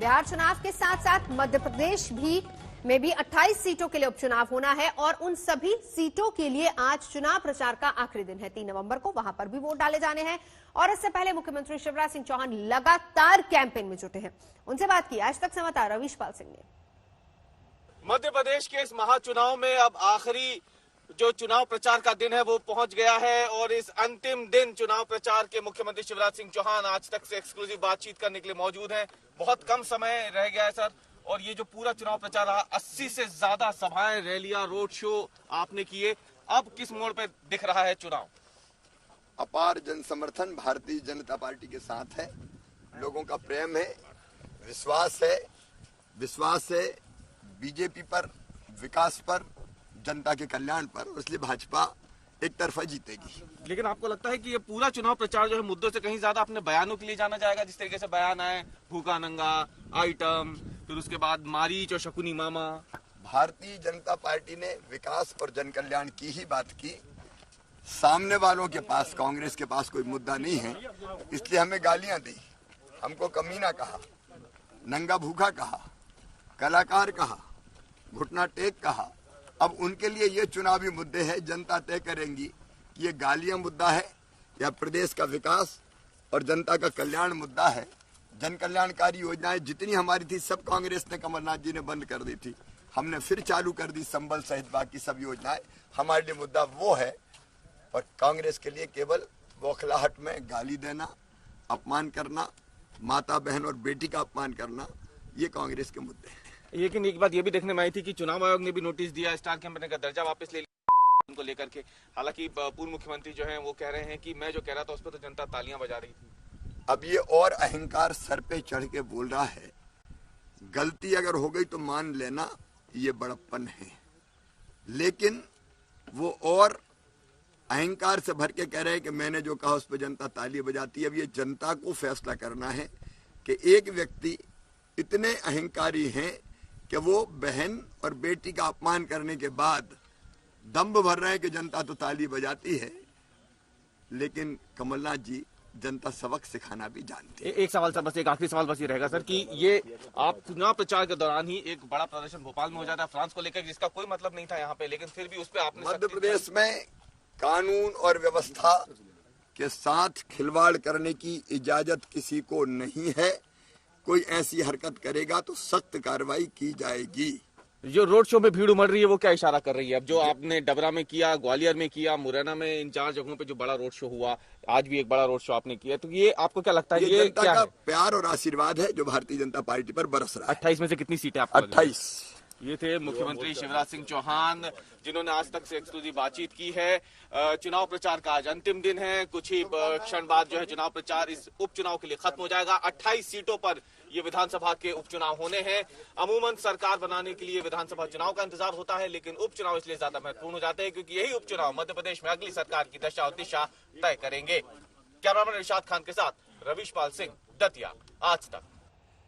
बिहार चुनाव के साथ साथ मध्य प्रदेश में भी 28 सीटों के लिए उपचुनाव होना है और उन सभी सीटों के लिए आज चुनाव प्रचार का आखिरी दिन है। 3 नवंबर को वहां पर भी वोट डाले जाने हैं और इससे पहले मुख्यमंत्री शिवराज सिंह चौहान लगातार कैंपेन में जुटे हैं। उनसे बात की आज तक संवाददाता रवीश पाल सिंह ने। मध्य प्रदेश के इस महाचुनाव में अब आखिरी जो चुनाव प्रचार का दिन है वो पहुंच गया है और इस अंतिम दिन चुनाव प्रचार के मुख्यमंत्री शिवराज सिंह चौहान आज तक से एक्सक्लूसिव बातचीत करने के लिए मौजूद हैं। बहुत कम समय रह गया है सर, और ये जो पूरा चुनाव प्रचार रहा, 80 से ज्यादा सभाएं, रैलियां, रोड शो आपने किए। अब किस मोड़ पे दिख रहा है चुनाव? अपार जन समर्थन भारतीय जनता पार्टी के साथ है, लोगों का प्रेम है, विश्वास है बीजेपी पर, विकास पर, जनता के कल्याण पर, इसलिए भाजपा एक तरफा जीतेगी। लेकिन आपको लगता है कि ये पूरा चुनाव प्रचार जो है मुद्दों से कहीं ज्यादा अपने बयानों के लिए जाना जाएगा? जिस तरीके से बयान आए, भूखा नंगा आइटम, फिर उसके बाद मारीच और शकुनी मामा। भारतीय जनता पार्टी ने विकास और जन कल्याण की ही बात की। सामने वालों के पास, कांग्रेस के पास कोई मुद्दा नहीं है, इसलिए हमें गालियां दी, हमको कमीना कहा, नंगा भूखा कहा, कलाकार कहा, घुटना टेक कहा। अब उनके लिए ये चुनावी मुद्दे हैं, जनता तय करेंगी कि ये गालियां मुद्दा है या प्रदेश का विकास और जनता का कल्याण मुद्दा है। जन कल्याणकारी योजनाएं जितनी हमारी थी सब कांग्रेस ने, कमलनाथ जी ने बंद कर दी थी, हमने फिर चालू कर दी संबल सहित बाकी सब योजनाएं। हमारे लिए मुद्दा वो है और कांग्रेस के लिए केवल बौखलाहट में गाली देना, अपमान करना, माता बहन और बेटी का अपमान करना, ये कांग्रेस के मुद्दे हैं। लेकिन एक बात ये भी देखने में आई थी कि चुनाव आयोग ने भी नोटिस दिया, स्टार कैंपेन का दर्जा वापस ले लिया उनको लेकर के। हालांकि पूर्व मुख्यमंत्री जो हैं वो कह रहे हैं कि मैं जो कह रहा था उस पर तो जनता तालियां बजा रही थी। अब ये और अहंकार सर पे चढ़ के बोल रहा है। गलती अगर हो गई तो मान लेना, ये बड़प्पन है, लेकिन वो और अहंकार से भर के कह रहे हैं कि मैंने जो कहा उस पर जनता ताली बजाती है। अब ये जनता को फैसला करना है कि एक व्यक्ति इतने अहंकारी हैं कि वो बहन और बेटी का अपमान करने के बाद दम्भ भर रहे हैं कि जनता तो ताली बजाती है, लेकिन कमलनाथ जी जनता सबक सिखाना भी जानते हैं। एक सवाल सर, बस एक आखिरी सवाल बस ये रहेगा सर कि ये आप चुनाव प्रचार के दौरान ही एक बड़ा प्रदर्शन भोपाल में हो जाता है फ्रांस को लेकर, जिसका कोई मतलब नहीं था यहाँ पे, लेकिन फिर भी उस पर आपने मध्य प्रदेश में कानून और व्यवस्था के साथ खिलवाड़ करने की इजाजत किसी को नहीं है। कोई ऐसी हरकत करेगा तो सख्त कार्रवाई की जाएगी। जो रोड शो में भीड़ उमड़ रही है वो क्या इशारा कर रही है? अब जो आपने डबरा में किया, ग्वालियर में किया, मुरैना में, इन 4 जगहों पे जो बड़ा रोड शो हुआ, आज भी एक बड़ा रोड शो आपने किया, तो ये आपको क्या लगता है? ये जनता का प्यार और आशीर्वाद है जो भारतीय जनता पार्टी पर बरस रहा है। 28 में से कितनी सीटें आपको? 28। ये थे मुख्यमंत्री शिवराज सिंह चौहान, जिन्होंने आज तक से एक्सक्लूसिव बातचीत की है। चुनाव प्रचार का आज अंतिम दिन है, कुछ ही क्षण बाद जो है चुनाव प्रचार इस उपचुनाव के लिए खत्म हो जाएगा। 28 सीटों पर ये विधानसभा के उपचुनाव होने हैं। अमूमन सरकार बनाने के लिए विधानसभा चुनाव का इंतजार होता है, लेकिन उपचुनाव इसलिए ज्यादा महत्वपूर्ण हो जाते हैं क्योंकि यही उपचुनाव मध्य प्रदेश में अगली सरकार की दशा और दिशा तय करेंगे। कैमरामैन इरशाद खान के साथ रवीश पाल सिंह, दतिया, आज तक।